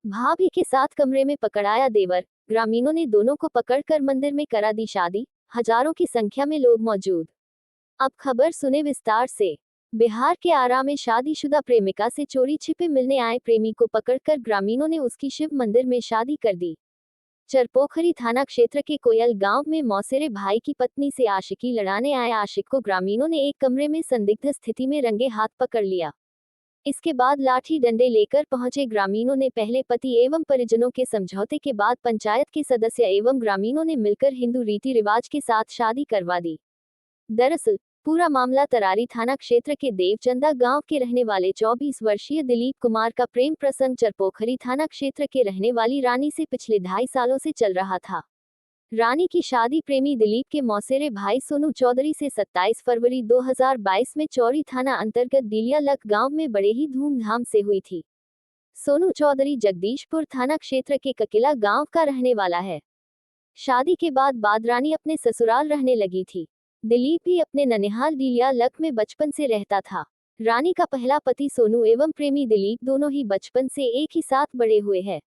भाभी के साथ कमरे में पकड़ाया देवर, ग्रामीणों ने दोनों को पकड़कर मंदिर में करा दी शादी, हजारों की संख्या में लोग मौजूद। अब खबर सुने विस्तार से। बिहार के आरा में शादीशुदा प्रेमिका से चोरी छिपे मिलने आए प्रेमी को पकड़कर ग्रामीणों ने उसकी शिव मंदिर में शादी कर दी। चरपोखरी थाना क्षेत्र के कोयल गांव में मौसेरे भाई की पत्नी से आशिकी लड़ाने आए आशिक को ग्रामीणों ने एक कमरे में संदिग्ध स्थिति में रंगे हाथ पकड़ लिया। इसके बाद लाठी डंडे लेकर पहुंचे ग्रामीणों ने पहले पति एवं परिजनों के समझौते के बाद पंचायत के सदस्य एवं ग्रामीणों ने मिलकर हिंदू रीति रिवाज के साथ शादी करवा दी। दरअसल पूरा मामला तरारी थाना क्षेत्र के देवचंदा गांव के रहने वाले 24 वर्षीय दिलीप कुमार का प्रेम प्रसंग चरपोखरी थाना क्षेत्र के रहने वाली रानी से पिछले 2.5 सालों से चल रहा था। रानी की शादी प्रेमी दिलीप के मौसेरे भाई सोनू चौधरी से 27 फरवरी 2022 में चौरी थाना अंतर्गत दिलिया लक गांव में बड़े ही धूमधाम से हुई थी। सोनू चौधरी जगदीशपुर थाना क्षेत्र के ककिला गांव का रहने वाला है। शादी के बाद रानी अपने ससुराल रहने लगी थी। दिलीप भी अपने ननिहाल दिलिया लक में बचपन से रहता था। रानी का पहला पति सोनू एवं प्रेमी दिलीप दोनों ही बचपन से एक ही साथ बड़े हुए हैं।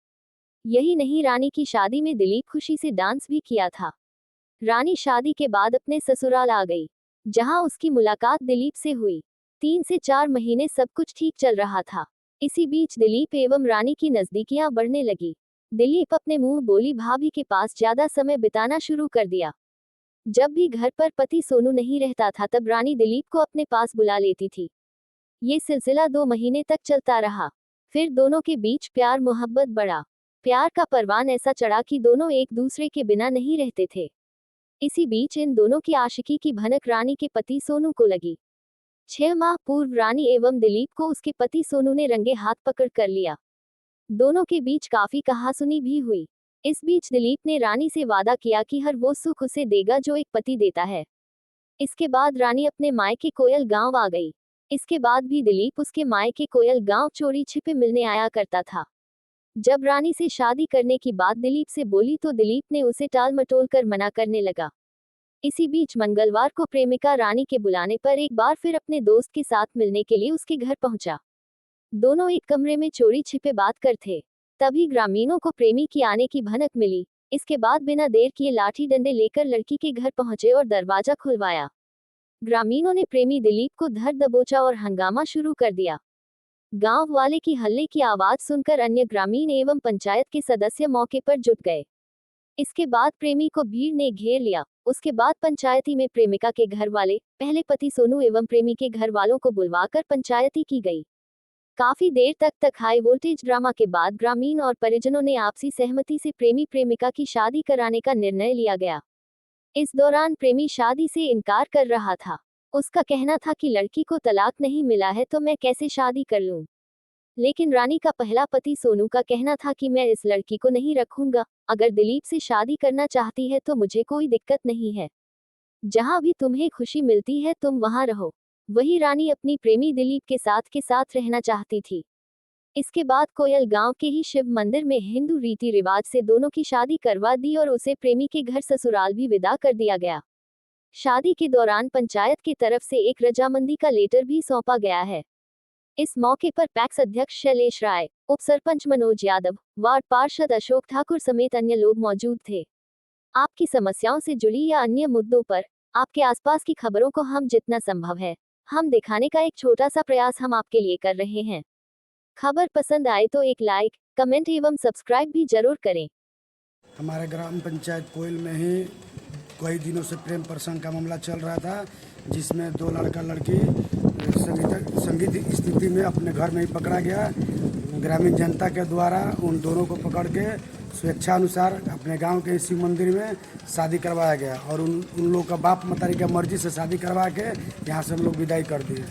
यही नहीं, रानी की शादी में दिलीप खुशी से डांस भी किया था। रानी शादी के बाद अपने ससुराल आ गई, जहां उसकी मुलाकात दिलीप से हुई। 3 से 4 महीने सब कुछ ठीक चल रहा था। इसी बीच दिलीप एवं रानी की नजदीकियां बढ़ने लगी। दिलीप अपने मुंह बोली भाभी के पास ज्यादा समय बिताना शुरू कर दिया। जब भी घर पर पति सोनू नहीं रहता था तब रानी दिलीप को अपने पास बुला लेती थी। ये सिलसिला 2 महीने तक चलता रहा। फिर दोनों के बीच प्यार मोहब्बत बढ़ा। प्यार का परवान ऐसा चढ़ा कि दोनों एक दूसरे के बिना नहीं रहते थे। इसी बीच इन दोनों की आशिकी की भनक रानी के पति सोनू को लगी। 6 माह पूर्व रानी एवं दिलीप को उसके पति सोनू ने रंगे हाथ पकड़ कर लिया। दोनों के बीच काफी कहासुनी भी हुई। इस बीच दिलीप ने रानी से वादा किया कि हर वो सुख उसे देगा जो एक पति देता है। इसके बाद रानी अपने मायके कोयल गांव आ गई। इसके बाद भी दिलीप उसके मायके कोयल गांव चोरी छिपे मिलने आया करता था। जब रानी से शादी करने की बात दिलीप से बोली तो दिलीप ने उसे टाल मटोल कर मना करने लगा। इसी बीच मंगलवार को प्रेमिका रानी के बुलाने पर एक बार फिर अपने दोस्त के साथ मिलने के लिए उसके घर पहुंचा। दोनों एक कमरे में चोरी छिपे बात कर थे। तभी ग्रामीणों को प्रेमी की आने की भनक मिली। इसके बाद बिना देर किए लाठी डंडे लेकर लड़की के घर पहुंचे और दरवाजा खुलवाया। ग्रामीणों ने प्रेमी दिलीप को धर दबोचा और हंगामा शुरू कर दिया। गांव वाले की हल्ले की आवाज सुनकर अन्य ग्रामीण एवं पंचायत के सदस्य मौके पर जुट गए। इसके बाद प्रेमी को भीड़ ने घेर लिया। उसके बाद पंचायती में प्रेमिका के घर वाले, पहले पति सोनू एवं प्रेमी के घर वालों को बुलवाकर पंचायती की गई। काफी देर तक हाई वोल्टेज ड्रामा के बाद ग्रामीण और परिजनों ने आपसी सहमति से प्रेमी प्रेमिका की शादी कराने का निर्णय लिया गया। इस दौरान प्रेमी शादी से इनकार कर रहा था। उसका कहना था कि लड़की को तलाक नहीं मिला है तो मैं कैसे शादी कर लूं। लेकिन रानी का पहला पति सोनू का कहना था कि मैं इस लड़की को नहीं रखूंगा। अगर दिलीप से शादी करना चाहती है तो मुझे कोई दिक्कत नहीं है। जहां भी तुम्हें खुशी मिलती है तुम वहां रहो। वही रानी अपनी प्रेमी दिलीप के साथ रहना चाहती थी। इसके बाद कोयल गांव के ही शिव मंदिर में हिंदू रीति रिवाज से दोनों की शादी करवा दी और उसे प्रेमी के घर ससुराल भी विदा कर दिया गया। शादी के दौरान पंचायत की तरफ से एक रजामंदी का लेटर भी सौंपा गया है। इस मौके पर पैक्स अध्यक्ष शैलेश राय, उप सरपंच मनोज यादव, वार्ड पार्षद अशोक ठाकुर समेत अन्य लोग मौजूद थे। आपकी समस्याओं से जुड़ी या अन्य मुद्दों पर आपके आसपास की खबरों को हम जितना संभव है हम दिखाने का एक छोटा सा प्रयास हम आपके लिए कर रहे हैं। खबर पसंद आए तो एक लाइक, कमेंट एवं सब्सक्राइब भी जरूर करें। हमारे ग्राम पंचायत कोयल में ही कई दिनों से प्रेम प्रसंग का मामला चल रहा था, जिसमें 2 लड़का लड़की संगीत स्थिति में अपने घर में ही पकड़ा गया। ग्रामीण जनता के द्वारा उन दोनों को पकड़ के स्वेच्छानुसार अपने गांव के शिव मंदिर में शादी करवाया गया और उन लोगों का बाप मतारी का मर्जी से शादी करवा के यहाँ से हम लोग विदाई कर दिए।